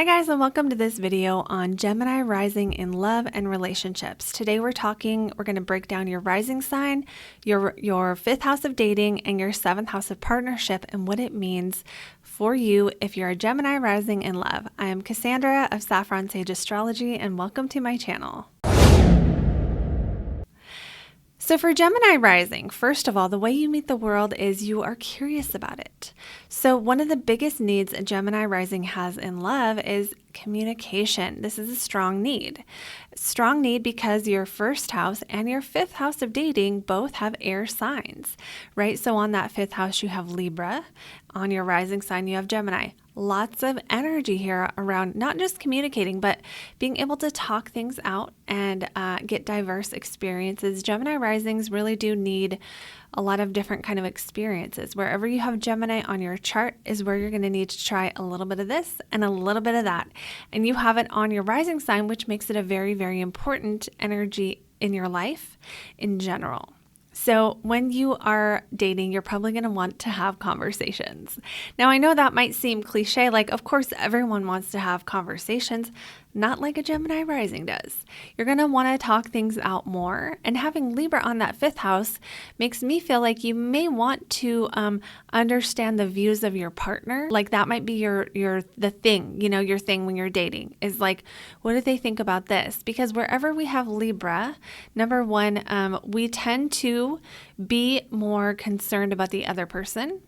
Hi guys, and welcome to this video on Gemini rising in love and relationships. Today we're going to break down your rising sign, your fifth house of dating, and your seventh house of partnership and what it means for you if you're a Gemini rising in love. I am Cassandra of SaffronSage Astrology, and welcome to my channel. So for Gemini rising, first of all, the way you meet the world is you are curious about it. So one of the biggest needs a Gemini rising has in love is communication. This is a strong need. Strong need because your first house and your fifth house of dating both have air signs, right? So on that fifth house, you have Libra. On your rising sign, you have Gemini. Lots of energy here around not just communicating, but being able to talk things out and get diverse experiences. Gemini risings really do need a lot of different kind of experiences. Wherever you have Gemini on your chart is where you're going to need to try a little bit of this and a little bit of that. And you have it on your rising sign, which makes it a very, very important energy in your life in general. So when you are dating, you're probably going to want to have conversations. Now, I know that might seem cliche, like of course everyone wants to have conversations, not like a Gemini rising does. You're going to want to talk things out more, and having Libra on that fifth house makes me feel like you may want to understand the views of your partner. Like that might be the thing, your thing when you're dating is like, what do they think about this? Because wherever we have Libra, number one, we tend to be more concerned about the other person,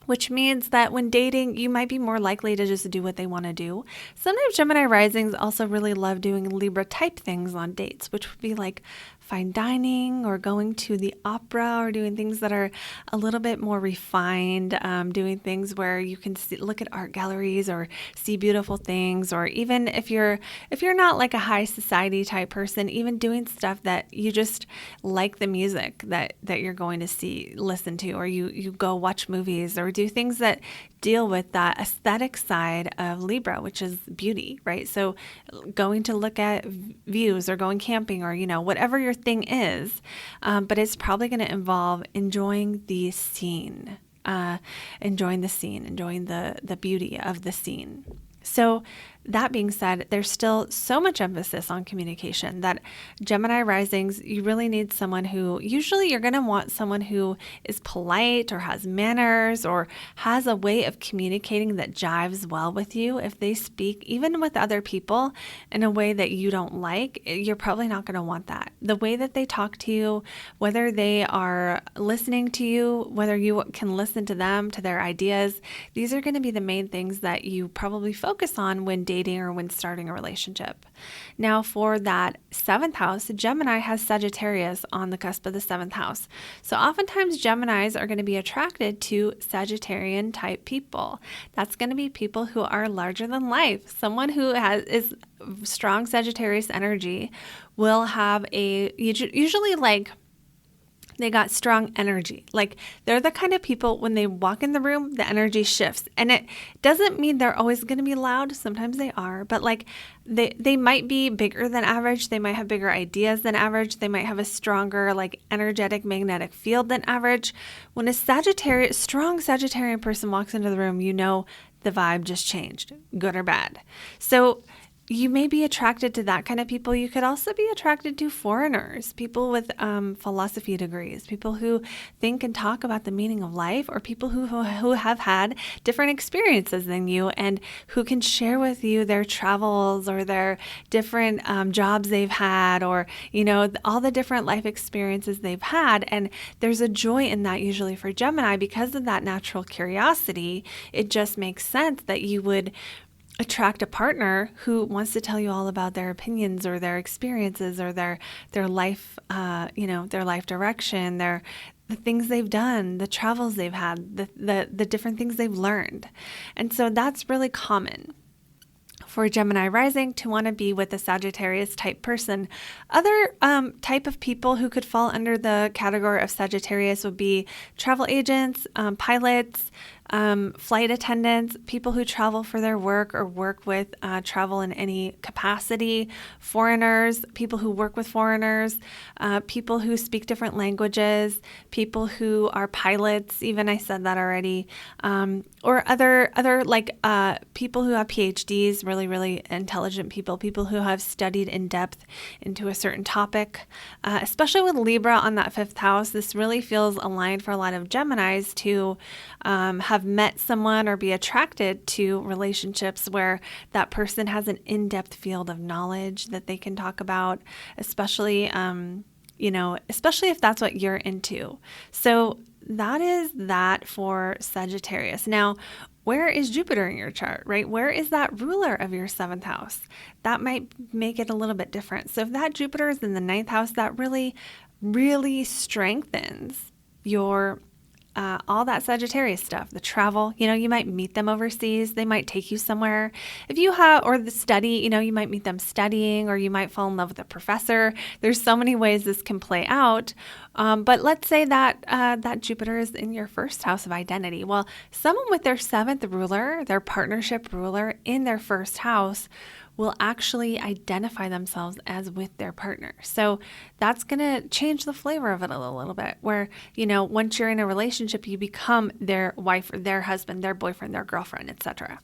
which means that when dating, you might be more likely to just do what they want to do. Sometimes Gemini risings also really love doing Libra type things on dates, which would be like fine dining or going to the opera or doing things that are a little bit more refined, doing things where you can look at art galleries or see beautiful things, or even if you're not like a high society type person, even doing stuff that you just like the music that you're going to listen to, or you go watch movies or do things that deal with that aesthetic side of Libra, which is beauty, right? So going to look at views or going camping or, whatever your thing is, but it's probably going to involve enjoying the scene, enjoying the beauty of the scene. So that being said, there's still so much emphasis on communication that Gemini risings, you really need someone who, usually you're going to want someone who is polite or has manners or has a way of communicating that jives well with you. If they speak, even with other people, in a way that you don't like, you're probably not going to want that. The way that they talk to you, whether they are listening to you, whether you can listen to them, to their ideas, these are going to be the main things that you probably focus on when dating or when starting a relationship. Now for that seventh house, Gemini has Sagittarius on the cusp of the seventh house. So oftentimes Geminis are going to be attracted to Sagittarian type people. That's going to be people who are larger than life. Someone who is strong Sagittarius energy will have usually like they got strong energy. Like they're the kind of people when they walk in the room, the energy shifts. And it doesn't mean they're always going to be loud. Sometimes they are, but like they might be bigger than average. They might have bigger ideas than average. They might have a stronger like energetic magnetic field than average. When a strong Sagittarian person walks into the room, the vibe just changed, good or bad. So you may be attracted to that kind of people. You could also be attracted to foreigners, people with philosophy degrees, people who think and talk about the meaning of life, or people who have had different experiences than you and who can share with you their travels or their different jobs they've had, or, all the different life experiences they've had. And there's a joy in that usually for Gemini because of that natural curiosity. It just makes sense that you would attract a partner who wants to tell you all about their opinions or their experiences or their life, their life direction, the things they've done, the travels they've had, the different things they've learned. And so that's really common for Gemini rising to want to be with a Sagittarius type person. Other type of people who could fall under the category of Sagittarius would be travel agents, pilots, flight attendants, people who travel for their work or work with travel in any capacity, foreigners, people who work with foreigners, people who speak different languages, people who are pilots, even I said that already, or other like people who have PhDs, really, really intelligent people who have studied in depth into a certain topic, especially with Libra on that fifth house. This really feels aligned for a lot of Geminis to have met someone or be attracted to relationships where that person has an in-depth field of knowledge that they can talk about, especially if that's what you're into. So that is that for Sagittarius. Now, where is Jupiter in your chart, right? Where is that ruler of your seventh house? That might make it a little bit different. So if that Jupiter is in the ninth house, that really, really strengthens your all that Sagittarius stuff, the travel. You might meet them overseas. They might take you somewhere. If you have, or the study, you might meet them studying, or you might fall in love with a professor. There's so many ways this can play out. But let's say that that Jupiter is in your first house of identity. Well, someone with their seventh ruler, their partnership ruler in their first house, will actually identify themselves as with their partner. So that's going to change the flavor of it a little bit, where, once you're in a relationship, you become their wife or their husband, their boyfriend, their girlfriend, etc.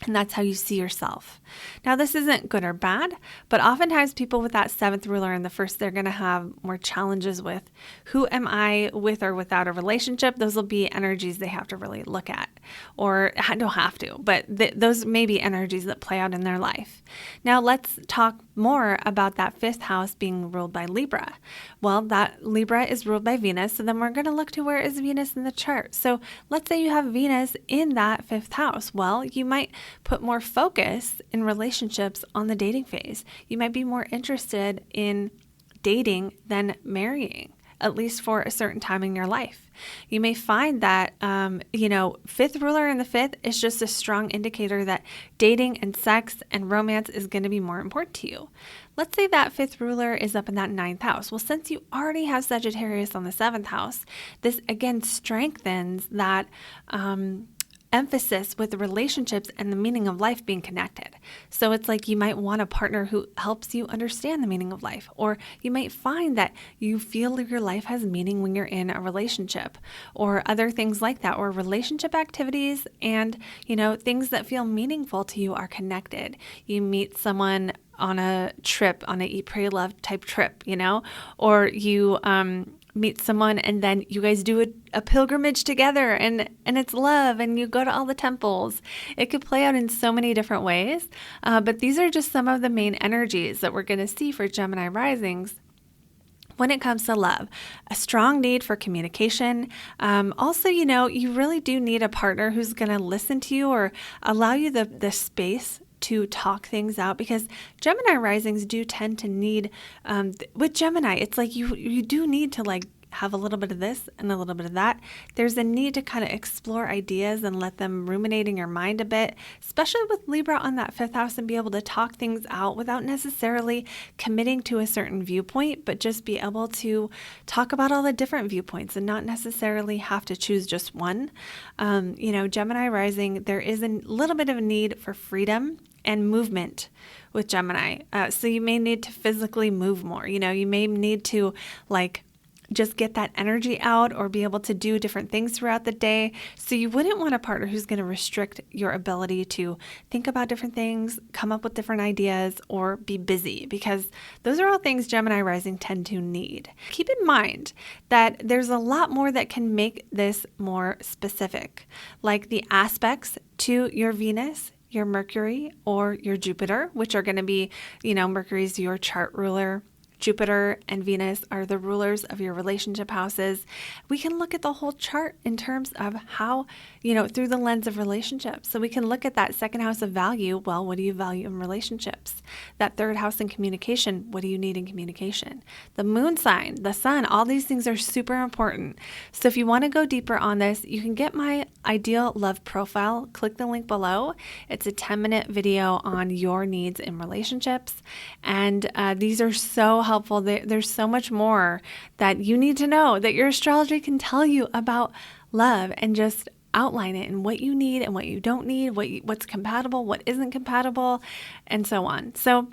And that's how you see yourself. Now, this isn't good or bad, but oftentimes people with that seventh ruler in the first, they're going to have more challenges with who am I with or without a relationship. Those will be energies they have to really look at, or don't have to, but those may be energies that play out in their life. Now, let's talk more about that fifth house being ruled by Libra. Well, that Libra is ruled by Venus. So then we're going to look to where is Venus in the chart. So let's say you have Venus in that fifth house. Well, you might put more focus in relationships on the dating phase. You might be more interested in dating than marrying, at least for a certain time in your life. You may find that, fifth ruler in the fifth is just a strong indicator that dating and sex and romance is going to be more important to you. Let's say that fifth ruler is up in that ninth house. Well, since you already have Sagittarius on the seventh house, this again strengthens that, emphasis with relationships and the meaning of life being connected. So it's like you might want a partner who helps you understand the meaning of life, or you might find that you feel your life has meaning when you're in a relationship, or other things like that, or relationship activities and, things that feel meaningful to you are connected. You meet someone on a trip, on a eat, pray, love type trip, or you, meet someone and then you guys do a pilgrimage together and it's love and you go to all the temples. It could play out in so many different ways, but these are just some of the main energies that we're going to see for Gemini risings when it comes to love. A strong need for communication. Also, you really do need a partner who's going to listen to you or allow you the space to talk things out, because Gemini risings do tend to need, with Gemini, it's like you do need to have a little bit of this and a little bit of that. There's a need to kind of explore ideas and let them ruminate in your mind a bit, especially with Libra on that fifth house, and be able to talk things out without necessarily committing to a certain viewpoint, but just be able to talk about all the different viewpoints and not necessarily have to choose just one. Gemini rising, there is a little bit of a need for freedom and movement with Gemini. So you may need to physically move more. You may need to just get that energy out or be able to do different things throughout the day. So you wouldn't want a partner who's going to restrict your ability to think about different things, come up with different ideas, or be busy, because those are all things Gemini rising tend to need. Keep in mind that there's a lot more that can make this more specific, like the aspects to your Venus, your Mercury, or your Jupiter, which are going to be, Mercury's your chart ruler. Jupiter and Venus are the rulers of your relationship houses. We can look at the whole chart in terms of how, through the lens of relationships. So we can look at that second house of value. Well, what do you value in relationships? That third house in communication. What do you need in communication? The moon sign, the sun, all these things are super important. So if you want to go deeper on this, you can get my ideal love profile. Click the link below. It's a 10-minute video on your needs in relationships. And these are so helpful. There's so much more that you need to know that your astrology can tell you about love, and just outline it and what you need and what you don't need, what's compatible, what isn't compatible, and so on. So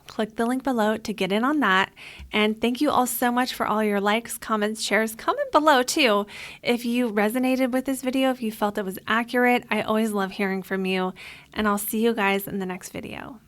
click the link below to get in on that. And thank you all so much for all your likes, comments, shares. Comment below too if you resonated with this video, if you felt it was accurate. I always love hearing from you, and I'll see you guys in the next video.